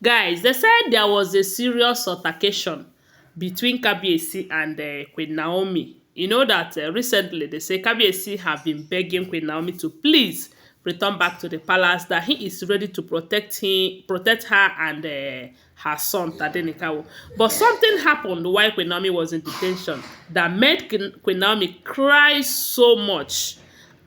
Guys, they said there was a serious altercation between Kabiyesi and Queen Naomi. You know that recently they say Kabiyesi have been begging Queen Naomi to please return back to the palace, that he is ready to protect her and her son Tadenikawo. But something happened while Queen Naomi was in detention that made Queen Naomi cry so much.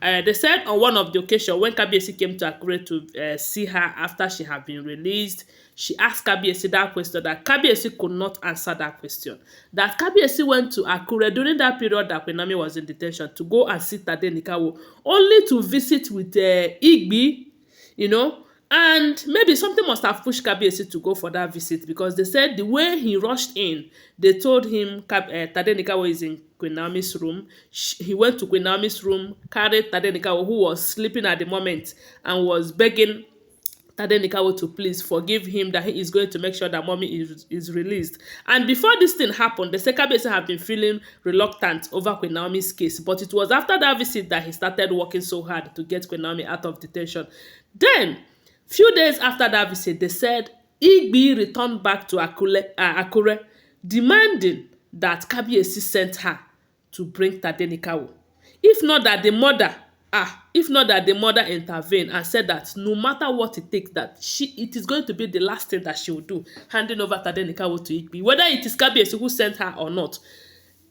They said on one of the occasions when Kabiyesi came to Akure to see her after she had been released, she asked Kabiyesi that question that Kabiyesi could not answer that question. That Kabiyesi went to Akure during that period that Queen Naomi was in detention to go and see Tadenikawo, only to visit with Igbi, you know. And maybe something must have pushed Kabiyesi to go for that visit, because they said the way he rushed in, they told him Tadenikawo is in Queen Naomi's room. He went to Queen Naomi's room, carried Tadenikawo, who was sleeping at the moment, and was begging Tadenikawo to please forgive him, that he is going to make sure that mommy is released. And before this thing happened, the Kabiyesi have been feeling reluctant over Queen Naomi's case. But it was after that visit that he started working so hard to get Queen Naomi out of detention. Then, few days after that visit, they said Igbi returned back to Akure, demanding that Kabiyesi sent her to bring Tadenikawo. If not that the mother intervened and said that no matter what it takes, that it is going to be the last thing that she will do, handing over Tadenikawo to Igbi, whether it is Kabiyesi who sent her or not.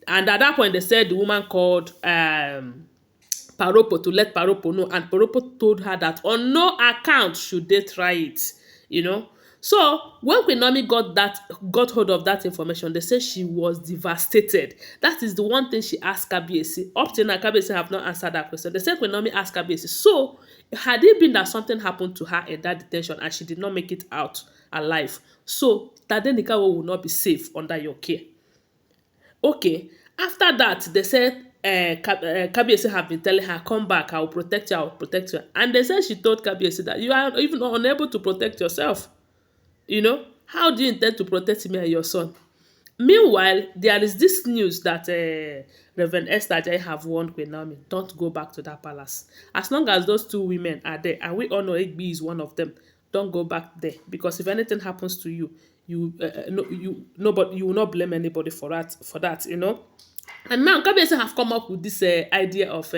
And at that point, they said the woman called Paropo to let Paropo know, and Paropo told her that on no account should they try it, you know. So when Queen Naomi got hold of that information, they said she was devastated. That is the one thing she asked Kabiyesi. Up till now, Kabiyesi have not answered that question. They said Queen Naomi asked Kabiyesi, so had it been that something happened to her in that detention and she did not make it out alive, so Tadenikawo will not be safe under your care. Okay, after that, they said Kabiyesi have been telling her, come back, I will protect you, I will protect you. And they said she told Kabiyesi that you are even unable to protect yourself. You know, how do you intend to protect me and your son? Meanwhile, there is this news that Reverend Esther Ajayi have warned Queen Naomi, don't go back to that palace. As long as those two women are there, and we all know Igbi is one of them, don't go back there, because if anything happens to you, you will not blame anybody for that, you know. And now Kabiyesi have come up with this idea of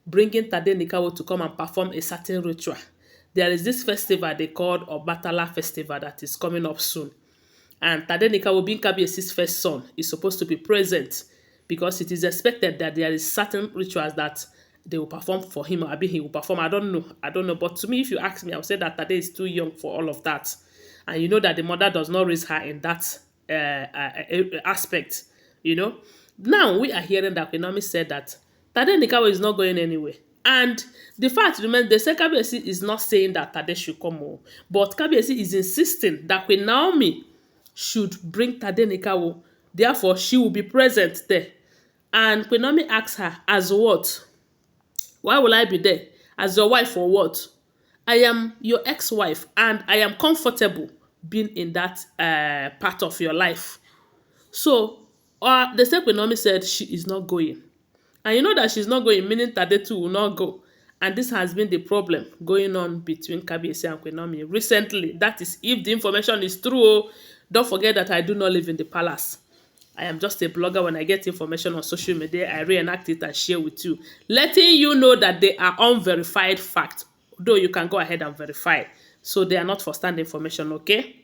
bringing Tadenikawo to come and perform a certain ritual. There is this festival they called ObatalaFestival that is coming up soon. And Tadenikawo, being Kabiyesi's first son, is supposed to be present, because it is expected that there is certain rituals that they will perform for him, or he will perform. I don't know. But to me, if you ask me, I would say that Tade is too young for all of that. And you know that the mother does not raise her in that aspect, you know. Now we are hearing that Queen Naomi said that Tadenikawo is not going anywhere. And the fact remains, the say Kabiyesi is not saying that Tade should come home, but Kabiyesi is insisting that Queen Naomi should bring Tadenikawo. Therefore, she will be present there. And Queen Naomi asks her, as what? Why will I be there? As your wife or what? I am your ex-wife, and I am comfortable being in that part of your life. So, the same Queen Naomi said she is not going. And you know that she's not going, meaning Tade too will not go. And this has been the problem going on between Kabiyesi and Queen Naomi recently. That is, if the information is true, don't forget that I do not live in the palace. I am just a blogger. When I get information on social media, I reenact it and share with you, letting you know that they are unverified facts, though you can go ahead and verify. So they are not first-hand information, okay?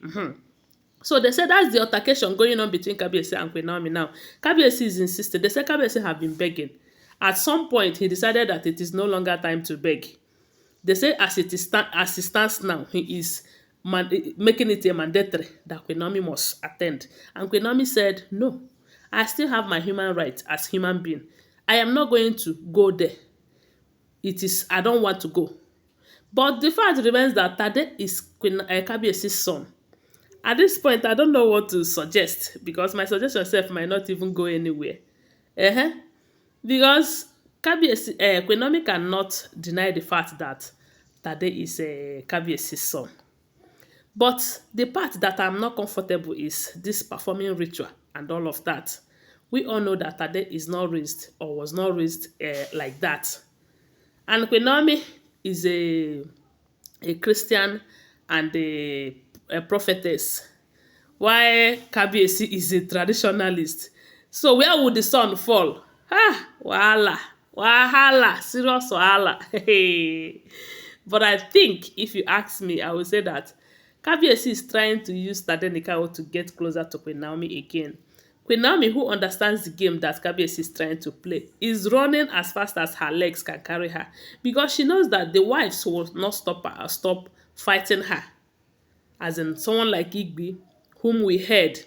So they said that's the altercation going on between Kabiyesi and Queen Naomi now. Kabiyesi is insisting. They said Kabiyesi have been begging. At some point, he decided that it is no longer time to beg. They say as it stands now, he is making it a mandatory that Queen Naomi must attend. And Queen Naomi said, no, I still have my human rights as human being. I am not going to go there. I don't want to go. But the fact remains that Tade is Kabiyesi's son. At this point, I don't know what to suggest, because my suggestion itself might not even go anywhere. Because Queen Naomi cannot deny the fact that Tade is Kabiyesi's son. But the part that I'm not comfortable is this performing ritual and all of that. We all know that Tade is not raised, or was not raised like that. And Queen Naomi is a Christian and a a prophetess, while Kabiyesi is a traditionalist. So where would the sun fall? Ah, wahala, wahala, serious wahala. But I think if you ask me, I would say that Kabiyesi is trying to use Tadenikawo to get closer to Queen Naomi again. Queen Naomi, who understands the game that Kabiyesi is trying to play, is running as fast as her legs can carry her because she knows that the wives will not stop fighting her. As in someone like Igbi, whom we heard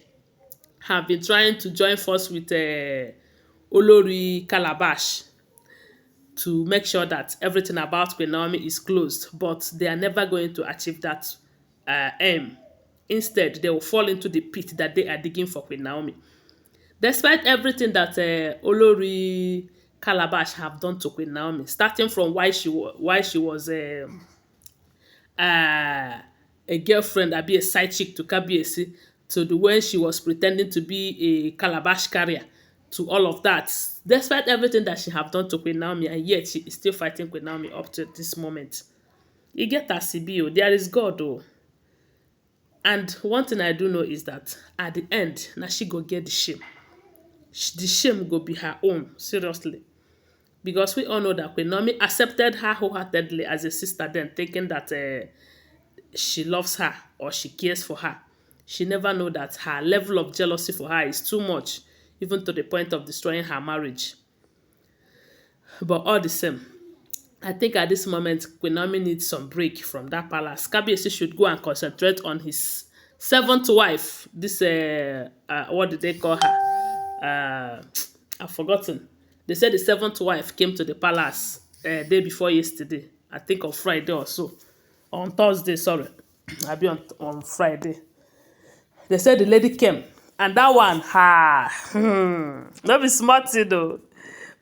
have been trying to join force with Olori Calabash to make sure that everything about Queen Naomi is closed, but they are never going to achieve that aim. Instead, they will fall into the pit that they are digging for Queen Naomi. Despite everything that Olori Calabash have done to Queen Naomi, starting from why she was a girlfriend, be a side chick to Kabiyesi, to the way she was pretending to be a calabash carrier, to all of that. Despite everything that she have done to Queen Naomi, and yet she is still fighting Queen Naomi up to this moment. You get a CBO, there is God though. And one thing I do know is that at the end, now she go get the shame. The shame go be her own, seriously. Because we all know that Queen Naomi accepted her wholeheartedly as a sister then, thinking that she loves her or she cares for her. She never know that her level of jealousy for her is too much, even to the point of destroying her marriage. But all the same, I think at this moment, Queen Naomi needs some break from that palace. Kabiyesi should go and concentrate on his seventh wife. This, what did they call her? I've forgotten. They said the seventh wife came to the palace day before yesterday. I think on Friday or so. On Thursday, sorry. I'll be on Friday. They said the lady came. And that one, not be smart, though.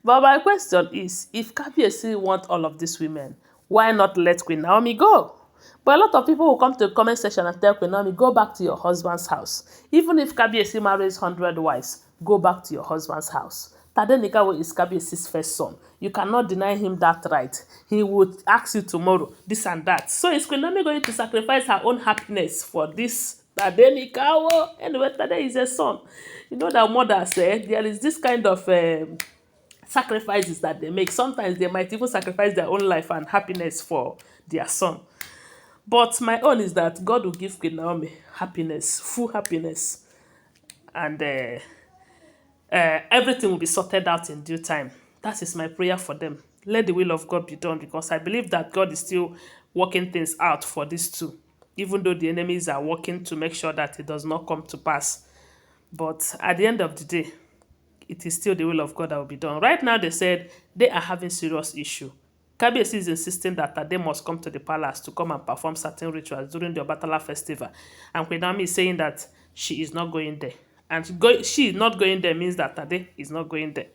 But my question is, if Kabiyesi want all of these women, why not let Queen Naomi go? But a lot of people will come to the comment section and tell Queen Naomi, go back to your husband's house. Even if Kabiyesi marries 100 wives, go back to your husband's house. Tadenikawo is Kabiyesi's first son. You cannot deny him that right. He would ask you tomorrow, this and that. So is Queen Naomi going to sacrifice her own happiness for this Tadenikawo? Anyway, Tade is a son. You know that mother said there is this kind of sacrifices that they make. Sometimes they might even sacrifice their own life and happiness for their son. But my own is that God will give Queen Naomi happiness, full happiness, and everything will be sorted out in due time. That is my prayer for them. Let the will of God be done, because I believe that God is still working things out for these two, even though the enemies are working to make sure that it does not come to pass. But at the end of the day, it is still the will of God that will be done. Right now, they said they are having serious issue. Kabiyesi is insisting that Tade must come to the palace to come and perform certain rituals during the Obatala and Queen Naomi is saying that she is not going there. And she is not going there means that Tade is not going there.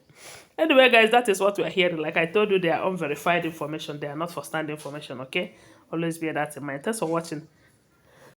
Anyway, guys, that is what we are hearing. Like I told you, they are unverified information. They are not for stand information, okay? Always bear that in mind. Thanks for watching.